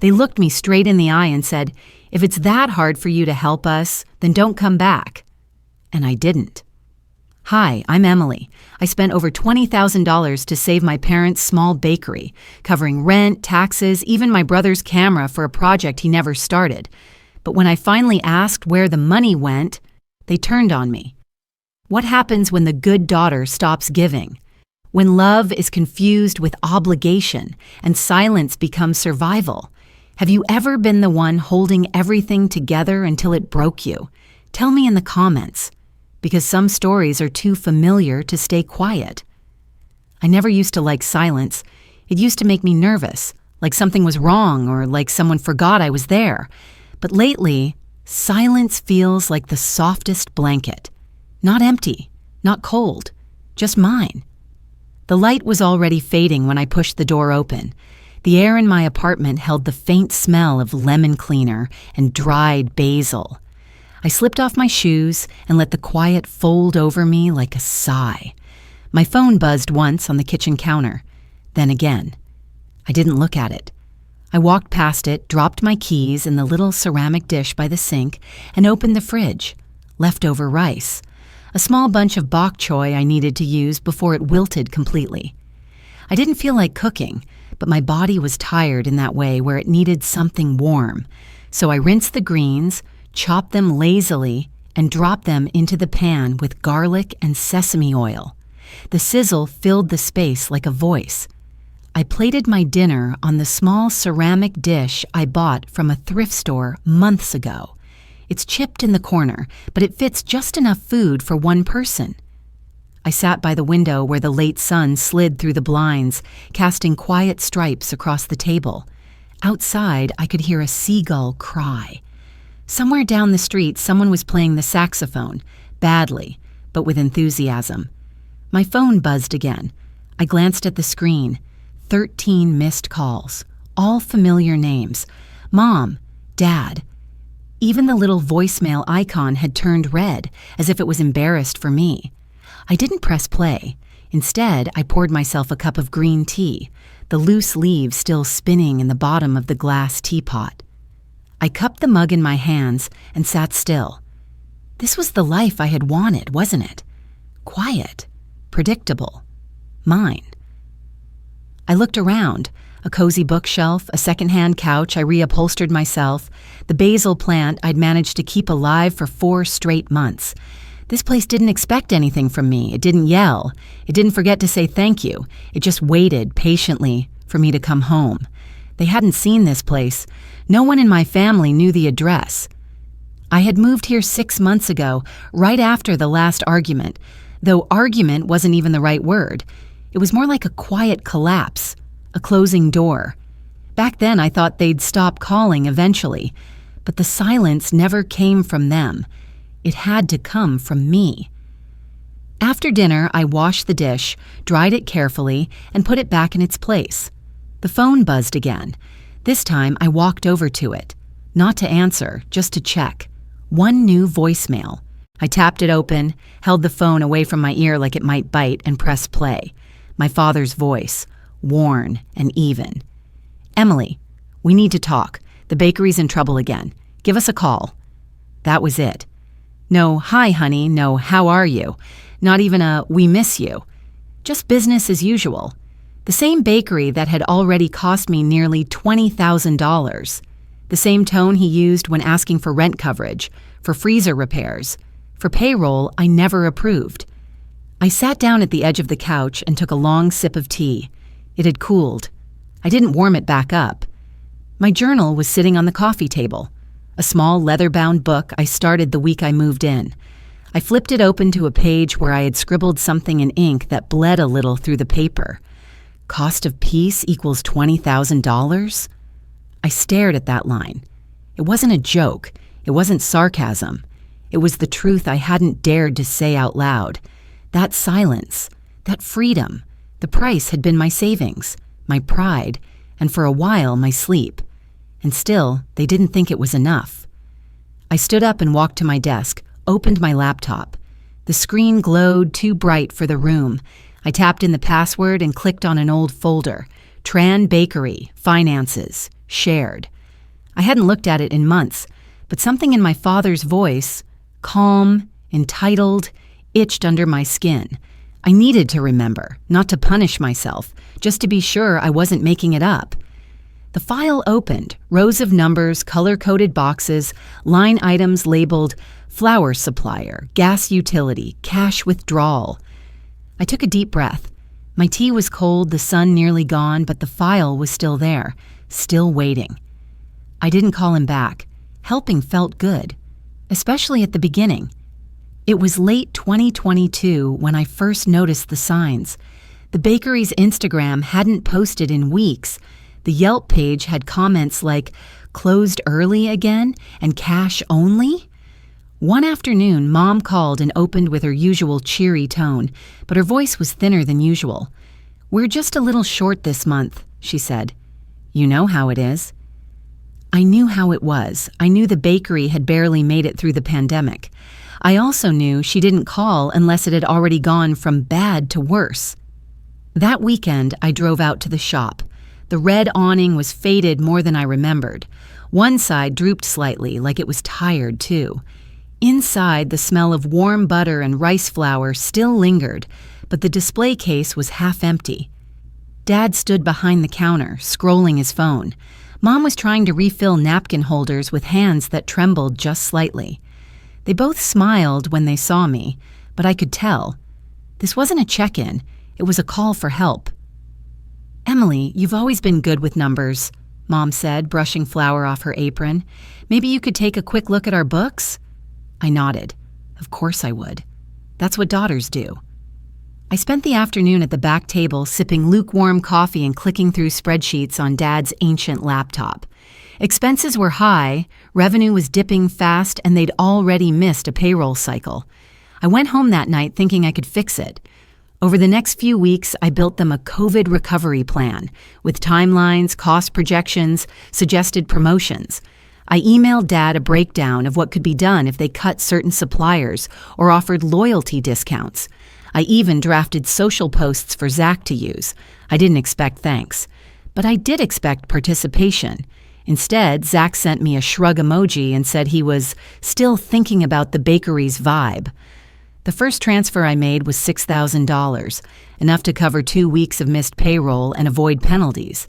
They looked me straight in the eye and said, "If it's that hard for you to help us, then don't come back." And I didn't. "Hi, I'm Emily. I spent over $20,000 to save my parents' small bakery, covering rent, taxes, even my brother's camera for a project he never started. But when I finally asked where the money went, they turned on me. What happens when the good daughter stops giving? When love is confused with obligation and silence becomes survival? Have you ever been the one holding everything together until it broke you? Tell me in the comments, because some stories are too familiar to stay quiet. I never used to like silence. It used to make me nervous, like something was wrong or like someone forgot I was there. But lately, silence feels like the softest blanket. Not empty, not cold, just mine. The light was already fading when I pushed the door open. The air in my apartment held the faint smell of lemon cleaner and dried basil. I slipped off my shoes and let the quiet fold over me like a sigh. My phone buzzed once on the kitchen counter, then again. I didn't look at it. I walked past it, dropped my keys in the little ceramic dish by the sink, and opened the fridge. Leftover rice. A small bunch of bok choy I needed to use before it wilted completely. I didn't feel like cooking, but my body was tired in that way where it needed something warm. So I rinsed the greens, chopped them lazily, and dropped them into the pan with garlic and sesame oil. The sizzle filled the space like a voice. I plated my dinner on the small ceramic dish I bought from a thrift store months ago. It's chipped in the corner, but it fits just enough food for one person. I sat by the window where the late sun slid through the blinds, casting quiet stripes across the table. Outside, I could hear a seagull cry. Somewhere down the street, someone was playing the saxophone, badly, but with enthusiasm. My phone buzzed again. I glanced at the screen. 13 missed calls, all familiar names. Mom, Dad. Even the little voicemail icon had turned red, as if it was embarrassed for me. I didn't press play. Instead, I poured myself a cup of green tea, the loose leaves still spinning in the bottom of the glass teapot. I cupped the mug in my hands and sat still. This was the life I had wanted, wasn't it? Quiet, predictable, mine. I looked around. A cozy bookshelf, a secondhand couch I reupholstered myself, the basil plant I'd managed to keep alive for 4 straight months. This place didn't expect anything from me. It didn't yell. It didn't forget to say thank you. It just waited patiently for me to come home. They hadn't seen this place. No one in my family knew the address. I had moved here 6 months ago, right after the last argument, though argument wasn't even the right word. It was more like a quiet collapse, a closing door. Back then I thought they'd stop calling eventually, but the silence never came from them. It had to come from me. After dinner, I washed the dish, dried it carefully, and put it back in its place. The phone buzzed again. This time I walked over to it, not to answer, just to check. One new voicemail. I tapped it open, held the phone away from my ear like it might bite, and pressed play. My father's voice, worn and even. "Emily, we need to talk. The bakery's in trouble again. Give us a call." That was it. No, "Hi, honey," no, "How are you?" Not even a "We miss you." Just business as usual. The same bakery that had already cost me nearly $20,000. The same tone he used when asking for rent coverage, for freezer repairs. For payroll I never approved. I sat down at the edge of the couch and took a long sip of tea. It had cooled. I didn't warm it back up. My journal was sitting on the coffee table, a small leather-bound book I started the week I moved in. I flipped it open to a page where I had scribbled something in ink that bled a little through the paper. Cost of peace equals $20,000? I stared at that line. It wasn't a joke. It wasn't sarcasm. It was the truth I hadn't dared to say out loud. That silence, that freedom, the price had been my savings, my pride, and for a while my sleep. And still, they didn't think it was enough. I stood up and walked to my desk, opened my laptop. The screen glowed too bright for the room. I tapped in the password and clicked on an old folder. Tran Bakery, Finances, shared. I hadn't looked at it in months, but something in my father's voice, calm, entitled, itched under my skin. I needed to remember, not to punish myself, just to be sure I wasn't making it up. The file opened, rows of numbers, color-coded boxes, line items labeled flour supplier, gas utility, cash withdrawal. I took a deep breath. My tea was cold, the sun nearly gone, but the file was still there, still waiting. I didn't call him back. Helping felt good, especially at the beginning. It was late 2022 when I first noticed the signs. The bakery's Instagram hadn't posted in weeks. The Yelp page had comments like, "Closed early again" and "Cash only." One afternoon, Mom called and opened with her usual cheery tone, but her voice was thinner than usual. "We're just a little short this month," she said. "You know how it is." I knew how it was. I knew the bakery had barely made it through the pandemic. I also knew she didn't call unless it had already gone from bad to worse. That weekend, I drove out to the shop. The red awning was faded more than I remembered. One side drooped slightly, like it was tired, too. Inside, the smell of warm butter and rice flour still lingered, but the display case was half empty. Dad stood behind the counter, scrolling his phone. Mom was trying to refill napkin holders with hands that trembled just slightly. They both smiled when they saw me, but I could tell. This wasn't a check-in, it was a call for help. "Emily, you've always been good with numbers," Mom said, brushing flour off her apron. "Maybe you could take a quick look at our books?" I nodded. Of course I would. That's what daughters do. I spent the afternoon at the back table sipping lukewarm coffee and clicking through spreadsheets on Dad's ancient laptop. Expenses were high, revenue was dipping fast, and they'd already missed a payroll cycle. I went home that night thinking I could fix it. Over the next few weeks, I built them a COVID recovery plan with timelines, cost projections, suggested promotions. I emailed Dad a breakdown of what could be done if they cut certain suppliers or offered loyalty discounts. I even drafted social posts for Zach to use. I didn't expect thanks, but I did expect participation. Instead, Zach sent me a shrug emoji and said he was still thinking about the bakery's vibe. The first transfer I made was $6,000, enough to cover 2 weeks of missed payroll and avoid penalties.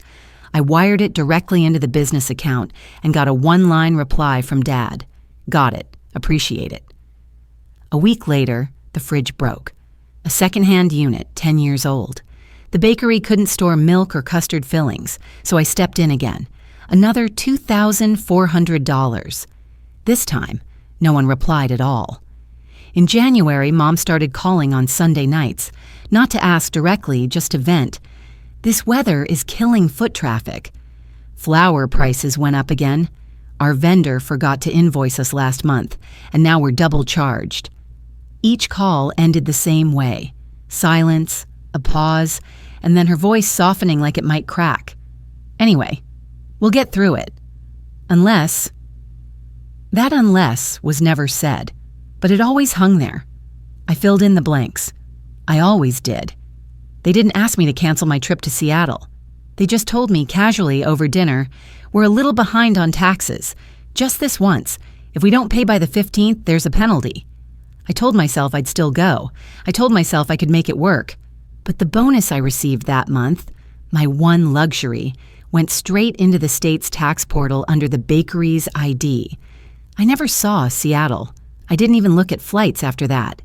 I wired it directly into the business account and got a one-line reply from Dad. "Got it. Appreciate it." A week later, the fridge broke. A second-hand unit, 10 years old. The bakery couldn't store milk or custard fillings, so I stepped in again. Another $2,400. This time, no one replied at all. In January, Mom started calling on Sunday nights, not to ask directly, just to vent. "This weather is killing foot traffic." Flour prices went up again. Our vendor forgot to invoice us last month, and now we're double charged. Each call ended the same way. Silence, a pause, and then her voice softening like it might crack. "Anyway, we'll get through it. Unless..." That "unless" was never said, but it always hung there. I filled in the blanks. I always did. They didn't ask me to cancel my trip to Seattle. They just told me casually over dinner, "We're a little behind on taxes. Just this once. If we don't pay by the 15th, there's a penalty." I told myself I'd still go. I told myself I could make it work. But the bonus I received that month, my one luxury, went straight into the state's tax portal under the bakery's ID. I never saw Seattle. I didn't even look at flights after that.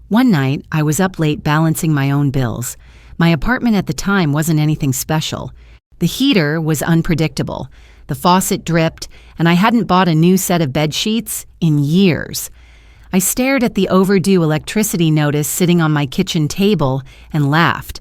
One night, I was up late balancing my own bills. My apartment at the time wasn't anything special. The heater was unpredictable. The faucet dripped, and I hadn't bought a new set of bed sheets in years. I stared at the overdue electricity notice sitting on my kitchen table and laughed.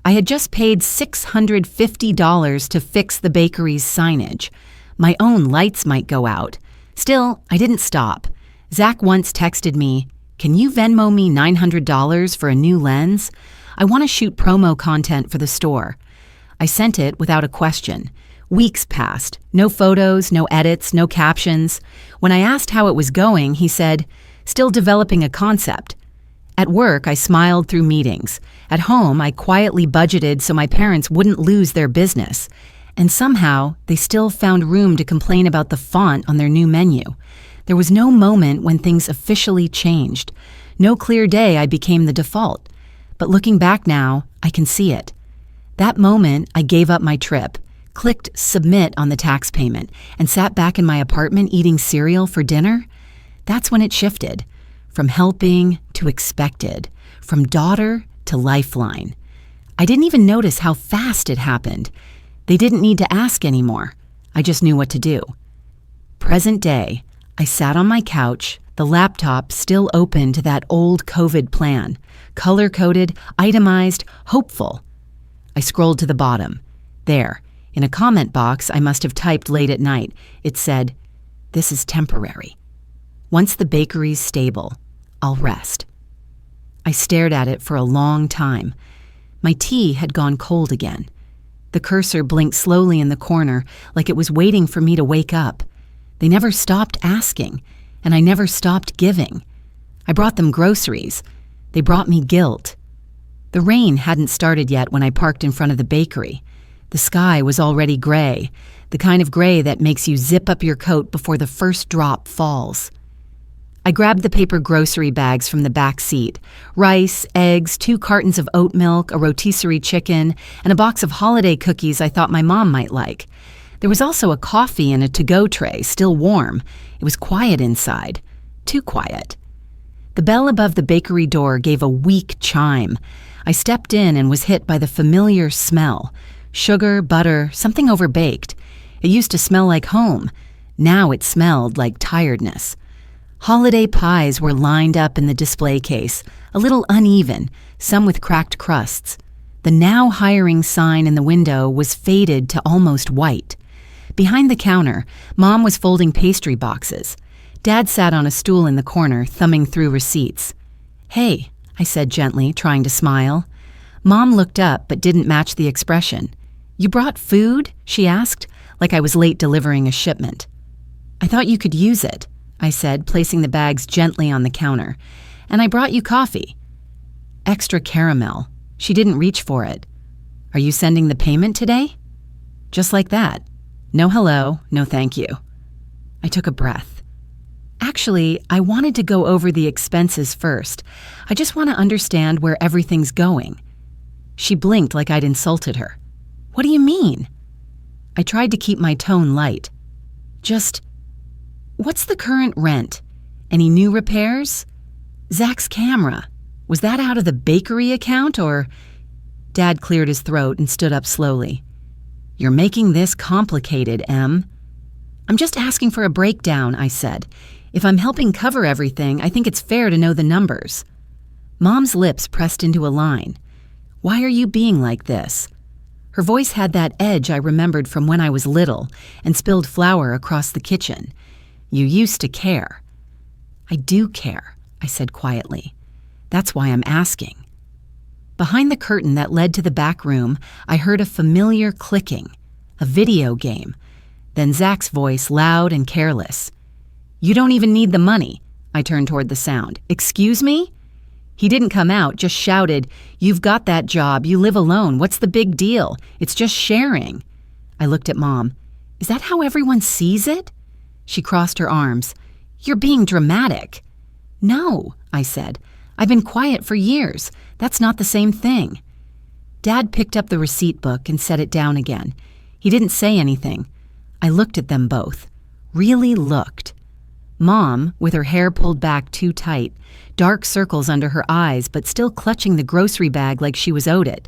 I had just paid $650 to fix the bakery's signage. My own lights might go out. Still, I didn't stop. Zach once texted me, "Can you Venmo me $900 for a new lens? I want to shoot promo content for the store." I sent it without a question. Weeks passed. No photos, no edits, no captions. When I asked how it was going, he said, "Still developing a concept." At work, I smiled through meetings. At home, I quietly budgeted so my parents wouldn't lose their business. And somehow, they still found room to complain about the font on their new menu. There was no moment when things officially changed. No clear day I became the default. But looking back now, I can see it. That moment, I gave up my trip, clicked submit on the tax payment, and sat back in my apartment eating cereal for dinner. That's when it shifted. From helping to expected. From daughter to lifeline. I didn't even notice how fast it happened. They didn't need to ask anymore. I just knew what to do. Present day, I sat on my couch, the laptop still open to that old COVID plan, color-coded, itemized, hopeful. I scrolled to the bottom. There, in a comment box I must have typed late at night, it said, "This is temporary. Once the bakery's stable, I'll rest." I stared at it for a long time. My tea had gone cold again. The cursor blinked slowly in the corner, like it was waiting for me to wake up. They never stopped asking, and I never stopped giving. I brought them groceries. They brought me guilt. The rain hadn't started yet when I parked in front of the bakery. The sky was already gray, the kind of gray that makes you zip up your coat before the first drop falls. I grabbed the paper grocery bags from the back seat. Rice, eggs, 2 cartons of oat milk, a rotisserie chicken, and a box of holiday cookies I thought my mom might like. There was also a coffee in a to-go tray, still warm. It was quiet inside. Too quiet. The bell above the bakery door gave a weak chime. I stepped in and was hit by the familiar smell. Sugar, butter, something overbaked. It used to smell like home. Now it smelled like tiredness. Holiday pies were lined up in the display case, a little uneven, some with cracked crusts. The now hiring sign in the window was faded to almost white. Behind the counter, Mom was folding pastry boxes. Dad sat on a stool in the corner, thumbing through receipts. "Hey," I said gently, trying to smile. Mom looked up but didn't match the expression. "You brought food?" she asked, like I was late delivering a shipment. "I thought you could use it," I said, placing the bags gently on the counter. "And I brought you coffee." Extra caramel. She didn't reach for it. "Are you sending the payment today?" Just like that. No hello, no thank you. I took a breath. Actually, I wanted to go over the expenses first. I just want to understand where everything's going. She blinked like I'd insulted her. "What do you mean?" I tried to keep my tone light. Just, what's the current rent? Any new repairs? Zach's camera. Was that out of the bakery account or... Dad cleared his throat and stood up slowly. "You're making this complicated, Em." "I'm just asking for a breakdown," I said. "If I'm helping cover everything, I think it's fair to know the numbers." Mom's lips pressed into a line. "Why are you being like this?" Her voice had that edge I remembered from when I was little and spilled flour across the kitchen. "You used to care." "I do care," I said quietly. "That's why I'm asking." Behind the curtain that led to the back room, I heard a familiar clicking, a video game. Then Zach's voice, loud and careless. "You don't even need the money." I turned toward the sound. "Excuse me?" He didn't come out, just shouted, "You've got that job. You live alone. What's the big deal? It's just sharing." I looked at Mom. "Is that how everyone sees it?" She crossed her arms. "You're being dramatic." "No," I said. "I've been quiet for years. That's not the same thing." Dad picked up the receipt book and set it down again. He didn't say anything. I looked at them both. Really looked. Mom, with her hair pulled back too tight, dark circles under her eyes but still clutching the grocery bag like she was owed it.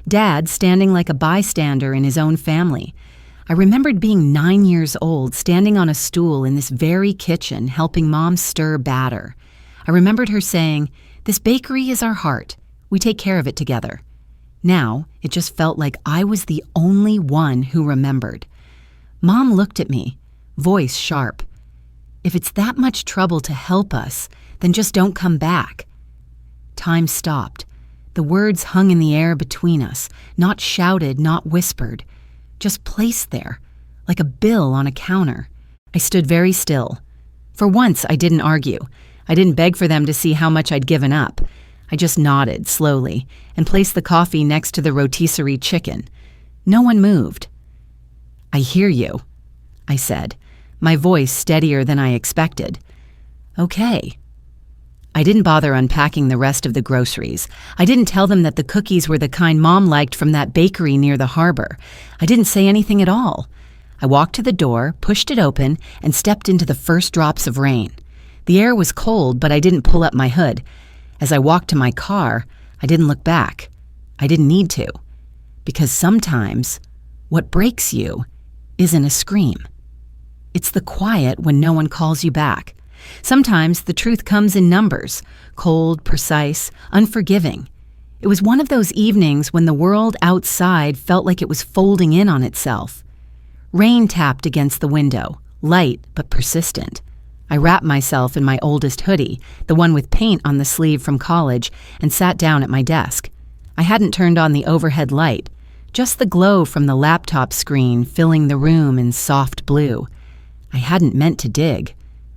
Dad standing like a bystander in his own family. I remembered being 9 years old, standing on a stool in this very kitchen, helping Mom stir batter. I remembered her saying, "This bakery is our heart. We take care of it together." Now, it just felt like I was the only one who remembered. Mom looked at me, voice sharp. "If it's that much trouble to help us, then just don't come back." Time stopped. The words hung in the air between us, not shouted, not whispered, just placed there, like a bill on a counter. I stood very still. For once, I didn't argue. I didn't beg for them to see how much I'd given up. I just nodded slowly and placed the coffee next to the rotisserie chicken. No one moved. I hear you, I said, my voice steadier than I expected. Okay. I didn't bother unpacking the rest of the groceries. I didn't tell them that the cookies were the kind Mom liked from that bakery near the harbor. I didn't say anything at all. I walked to the door, pushed it open, and stepped into the first drops of rain. The air was cold, but I didn't pull up my hood. As I walked to my car, I didn't look back. I didn't need to. Because sometimes, what breaks you isn't a scream. It's the quiet when no one calls you back. Sometimes the truth comes in numbers, cold, precise, unforgiving. It was one of those evenings when the world outside felt like it was folding in on itself. Rain tapped against the window, light but persistent. I wrapped myself in my oldest hoodie, the one with paint on the sleeve from college, and sat down at my desk. I hadn't turned on the overhead light, just the glow from the laptop screen filling the room in soft blue. I hadn't meant to dig.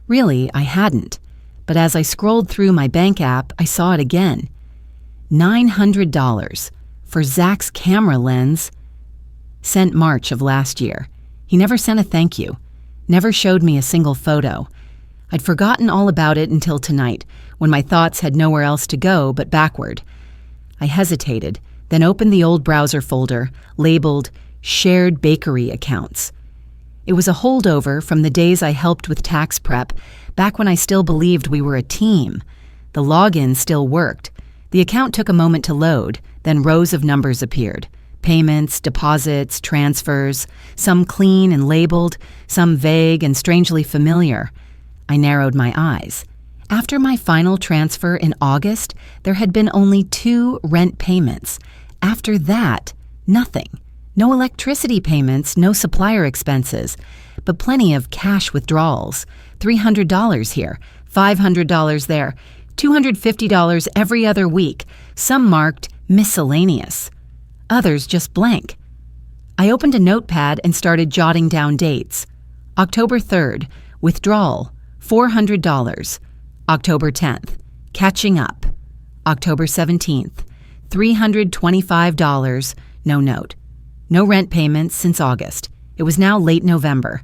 Really, I hadn't. But as I scrolled through my bank app, I saw it again. $900 for Zach's camera lens. Sent March of last year. He never sent a thank you. Never showed me a single photo. I'd forgotten all about it until tonight, when my thoughts had nowhere else to go but backward. I hesitated, then opened the old browser folder, labeled Shared Bakery Accounts. It was a holdover from the days I helped with tax prep, back when I still believed we were a team. The login still worked. The account took a moment to load, then rows of numbers appeared. Payments, deposits, transfers, some clean and labeled, some vague and strangely familiar. I narrowed my eyes. After my final transfer in August, there had been only 2 rent payments. After that, nothing. No electricity payments, no supplier expenses, but plenty of cash withdrawals. $300 here, $500 there, $250 every other week, some marked miscellaneous, others just blank. I opened a notepad and started jotting down dates. October 3rd, withdrawal, $400. October 10th, catching up. October 17th, $325, no note. No rent payments since August. It was now late November.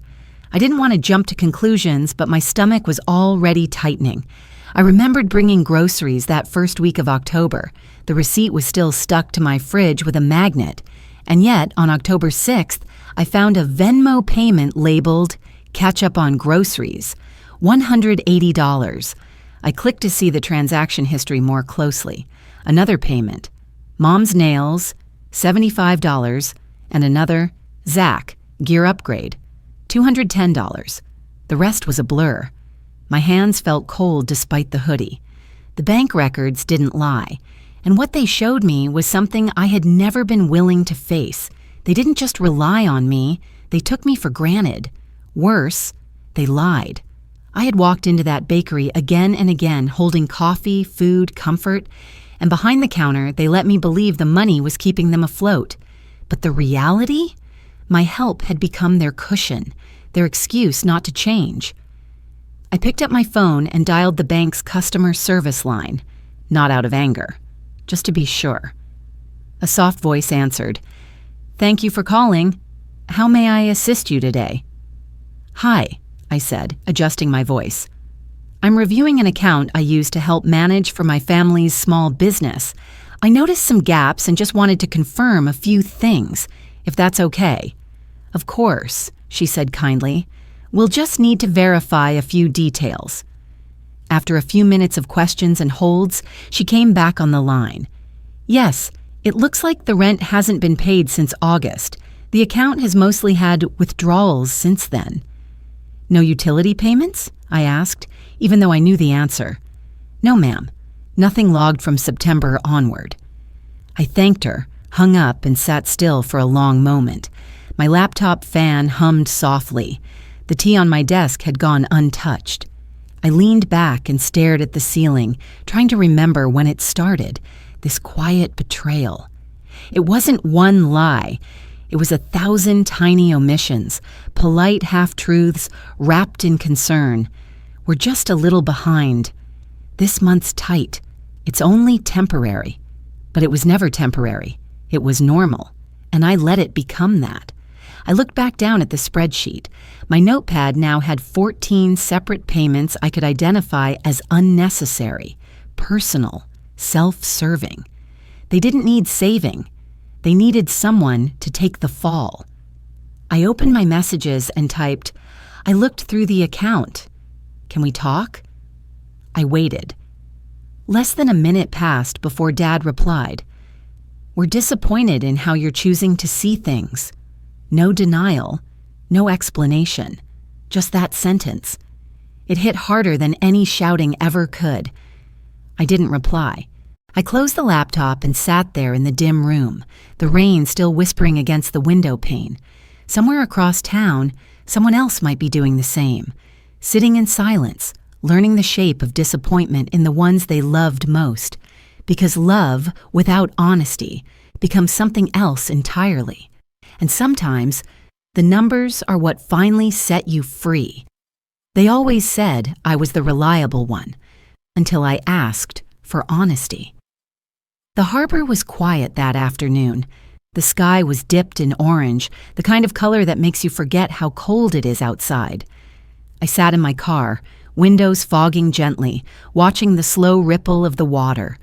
I didn't want to jump to conclusions, but my stomach was already tightening. I remembered bringing groceries that first week of October. The receipt was still stuck to my fridge with a magnet. And yet, on October 6th, I found a Venmo payment labeled Catch Up on Groceries, $180. I clicked to see the transaction history more closely. Another payment. Mom's Nails, $75, and another, Zach, Gear Upgrade, $210. The rest was a blur. My hands felt cold despite the hoodie. The bank records didn't lie, and what they showed me was something I had never been willing to face. They didn't just rely on me, they took me for granted. Worse, they lied. I had walked into that bakery again and again, holding coffee, food, comfort, and behind the counter, they let me believe the money was keeping them afloat. But the reality? My help had become their cushion, their excuse not to change. I picked up my phone and dialed the bank's customer service line, not out of anger, just to be sure. A soft voice answered, "Thank you for calling. How may I assist you today?" "Hi," I said, adjusting my voice. "I'm reviewing an account I use to help manage for my family's small business. I noticed some gaps and just wanted to confirm a few things, if that's okay." "Of course," she said kindly. "We'll just need to verify a few details." After a few minutes of questions and holds, she came back on the line. "Yes, it looks like the rent hasn't been paid since August. The account has mostly had withdrawals since then." "No utility payments?" I asked, even though I knew the answer. "No, ma'am. Nothing logged from September onward." I thanked her, hung up, and sat still for a long moment. My laptop fan hummed softly. The tea on my desk had gone untouched. I leaned back and stared at the ceiling, trying to remember when it started, this quiet betrayal. It wasn't one lie. It was 1,000 tiny omissions, polite half-truths wrapped in concern. "We're just a little behind. This month's tight. It's only temporary." But it was never temporary. It was normal, and I let it become that. I looked back down at the spreadsheet. My notepad now had 14 separate payments I could identify as unnecessary, personal, self-serving. They didn't need saving. They needed someone to take the fall. I opened my messages and typed, "I looked through the account. Can we talk?" I waited. Less than a minute passed before Dad replied, "We're disappointed in how you're choosing to see things." No denial, no explanation, just that sentence. It hit harder than any shouting ever could. I didn't reply. I closed the laptop and sat there in the dim room, the rain still whispering against the window pane. Somewhere across town, someone else might be doing the same, sitting in silence, learning the shape of disappointment in the ones they loved most, because love without honesty becomes something else entirely. And sometimes, the numbers are what finally set you free. They always said I was the reliable one, until I asked for honesty. The harbor was quiet that afternoon. The sky was dipped in orange, the kind of color that makes you forget how cold it is outside. I sat in my car, windows fogging gently, watching the slow ripple of the water.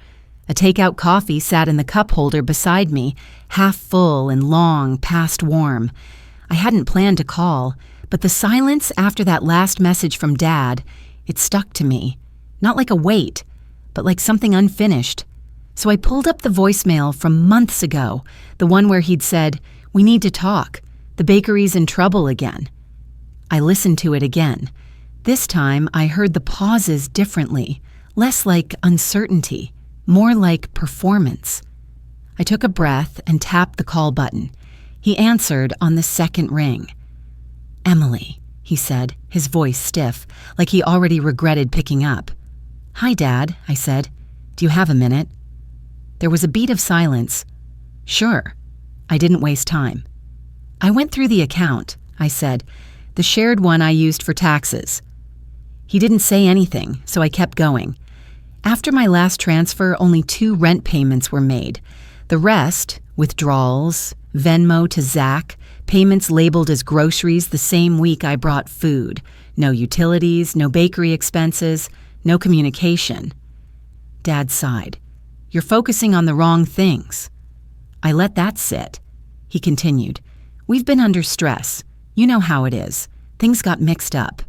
A takeout coffee sat in the cup holder beside me, half full and long past warm. I hadn't planned to call, but the silence after that last message from Dad, it stuck to me. Not like a weight, but like something unfinished. So I pulled up the voicemail from months ago, the one where he'd said, "We need to talk. The bakery's in trouble again." I listened to it again. This time I heard the pauses differently, less like uncertainty, more like performance. I took a breath and tapped the call button. He answered on the second ring. "Emily," he said, his voice stiff, like he already regretted picking up. "Hi, Dad," I said. "Do you have a minute?" There was a beat of silence. "Sure." I didn't waste time. "I went through the account," I said, "the shared one I used for taxes." He didn't say anything, so I kept going. After my last transfer, only 2 rent payments were made. The rest, withdrawals, Venmo to Zach, payments labeled as groceries the same week I brought food. No utilities, no bakery expenses, no communication. Dad sighed. "You're focusing on the wrong things." I let that sit. He continued, "We've been under stress. You know how it is. Things got mixed up."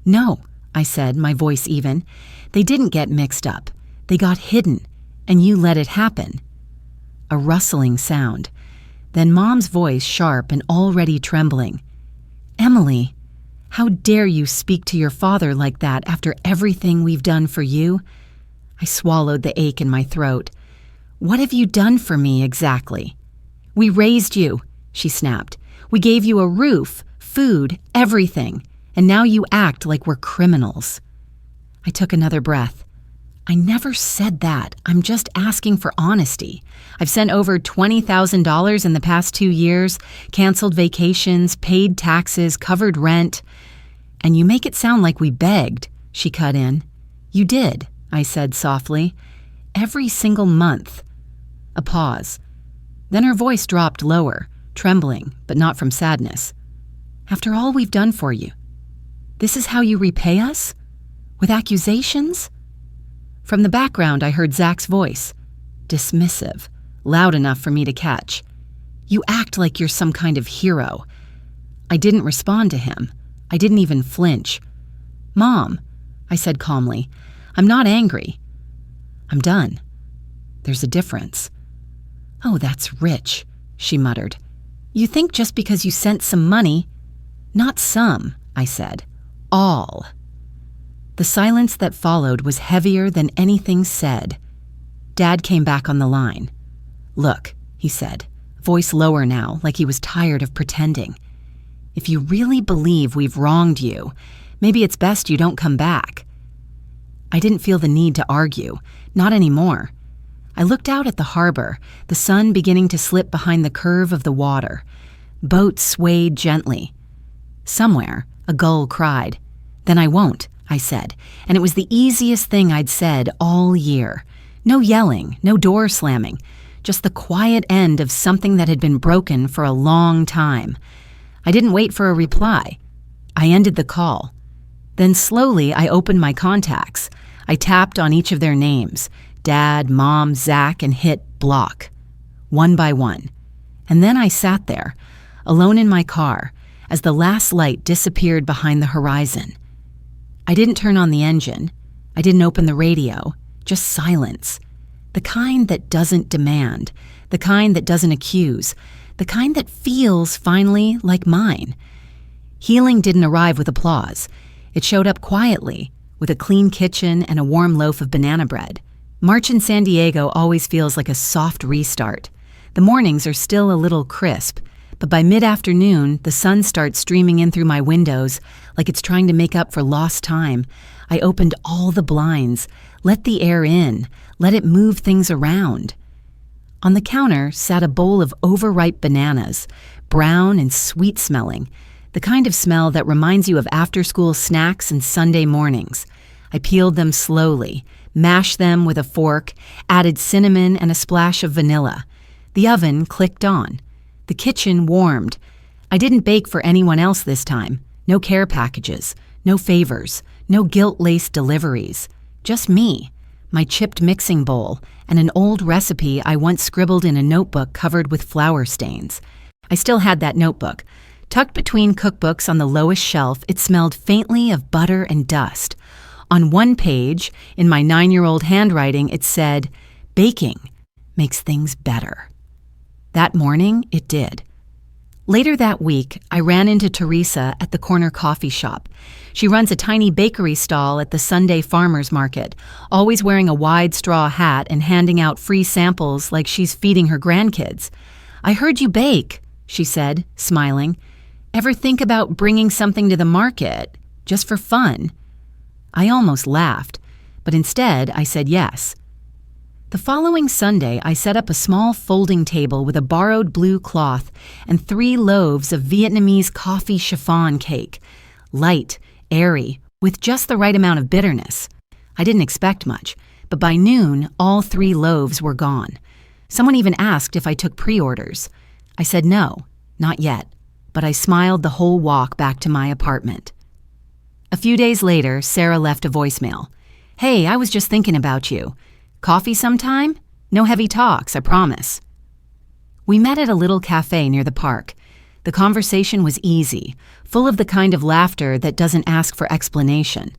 "No," I said, my voice even. "They didn't get mixed up. They got hidden, and you let it happen." A rustling sound. Then Mom's voice, sharp and already trembling. "Emily, how dare you speak to your father like that after everything we've done for you?" I swallowed the ache in my throat. "What have you done for me exactly?" "We raised you," she snapped. "We gave you a roof, food, everything. And now you act like we're criminals." I took another breath. "I never said that. I'm just asking for honesty. I've sent over $20,000 in the past 2 years, canceled vacations, paid taxes, covered rent. And you make it sound like we begged," she cut in. "You did," I said softly. "Every single month." A pause. Then her voice dropped lower, trembling, but not from sadness. "After all we've done for you, this is how you repay us? With accusations?" From the background, I heard Zach's voice, dismissive, loud enough for me to catch. "You act like you're some kind of hero." I didn't respond to him. I didn't even flinch. "Mom," I said calmly, "I'm not angry. I'm done. There's a difference." "Oh, that's rich," she muttered. "You think just because you sent some money—" "Not some," I said. "All." The silence that followed was heavier than anything said. Dad came back on the line. "Look," he said, voice lower now, like he was tired of pretending. "If you really believe we've wronged you, maybe it's best you don't come back." I didn't feel the need to argue, not anymore. I looked out at the harbor, the sun beginning to slip behind the curve of the water. Boats swayed gently. Somewhere, a gull cried. "Then I won't," I said, and it was the easiest thing I'd said all year. No yelling, no door slamming, just the quiet end of something that had been broken for a long time. I didn't wait for a reply. I ended the call. Then slowly I opened my contacts. I tapped on each of their names, Dad, Mom, Zach, and hit block, one by one. And then I sat there, alone in my car, as the last light disappeared behind the horizon. I didn't turn on the engine. I didn't open the radio, just silence. The kind that doesn't demand, the kind that doesn't accuse, the kind that feels, finally, like mine. Healing didn't arrive with applause. It showed up quietly, with a clean kitchen and a warm loaf of banana bread. March in San Diego always feels like a soft restart. The mornings are still a little crisp, but by mid-afternoon, the sun starts streaming in through my windows like it's trying to make up for lost time. I opened all the blinds, let the air in, let it move things around. On the counter sat a bowl of overripe bananas, brown and sweet-smelling, the kind of smell that reminds you of after-school snacks and Sunday mornings. I peeled them slowly, mashed them with a fork, added cinnamon and a splash of vanilla. The oven clicked on. The kitchen warmed. I didn't bake for anyone else this time. No care packages, no favors, no guilt-laced deliveries. Just me, my chipped mixing bowl, and an old recipe I once scribbled in a notebook covered with flour stains. I still had that notebook. Tucked between cookbooks on the lowest shelf, it smelled faintly of butter and dust. On one page, in my 9-year-old handwriting, it said, "Baking makes things better." That morning, it did. Later that week, I ran into Teresa at the corner coffee shop. She runs a tiny bakery stall at the Sunday farmers market, always wearing a wide straw hat and handing out free samples like she's feeding her grandkids. "I heard you bake," she said, smiling. "Ever think about bringing something to the market, just for fun?" I almost laughed, but instead I said yes. The following Sunday, I set up a small folding table with a borrowed blue cloth and 3 loaves of Vietnamese coffee chiffon cake, light, airy, with just the right amount of bitterness. I didn't expect much, but by noon, all 3 loaves were gone. Someone even asked if I took pre-orders. I said no, not yet, but I smiled the whole walk back to my apartment. A few days later, Sarah left a voicemail. "Hey, I was just thinking about you. Coffee sometime? No heavy talks, I promise." We met at a little cafe near the park. The conversation was easy, full of the kind of laughter that doesn't ask for explanation.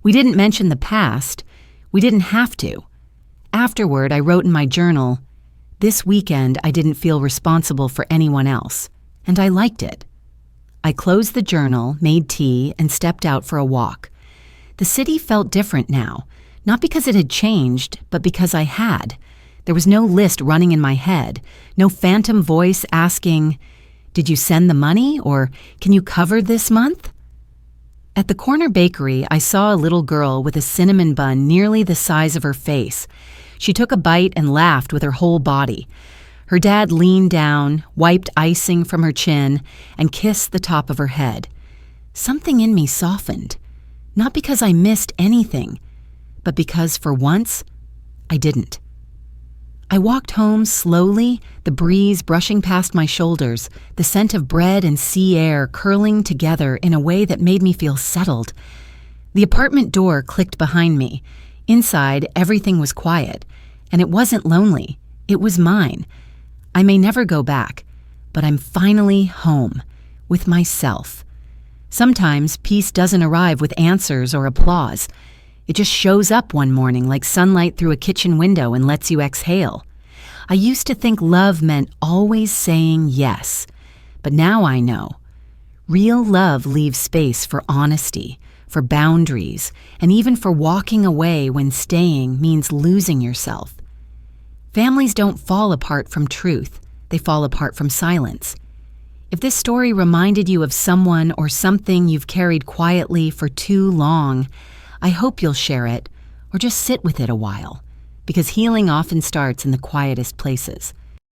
We didn't mention the past. We didn't have to. Afterward, I wrote in my journal, "This weekend I didn't feel responsible for anyone else," and I liked it. I closed the journal, made tea, and stepped out for a walk. The city felt different now. Not because it had changed, but because I had. There was no list running in my head, no phantom voice asking, "Did you send the money?" or "Can you cover this month?" At the corner bakery, I saw a little girl with a cinnamon bun nearly the size of her face. She took a bite and laughed with her whole body. Her dad leaned down, wiped icing from her chin, and kissed the top of her head. Something in me softened, not because I missed anything, but because, for once, I didn't. I walked home slowly, the breeze brushing past my shoulders, the scent of bread and sea air curling together in a way that made me feel settled. The apartment door clicked behind me. Inside, everything was quiet, and it wasn't lonely. It was mine. I may never go back, but I'm finally home, with myself. Sometimes peace doesn't arrive with answers or applause. It just shows up one morning like sunlight through a kitchen window and lets you exhale. I used to think love meant always saying yes, but now I know. Real love leaves space for honesty, for boundaries, and even for walking away when staying means losing yourself. Families don't fall apart from truth, they fall apart from silence. If this story reminded you of someone or something you've carried quietly for too long, I hope you'll share it, or just sit with it a while, because healing often starts in the quietest places.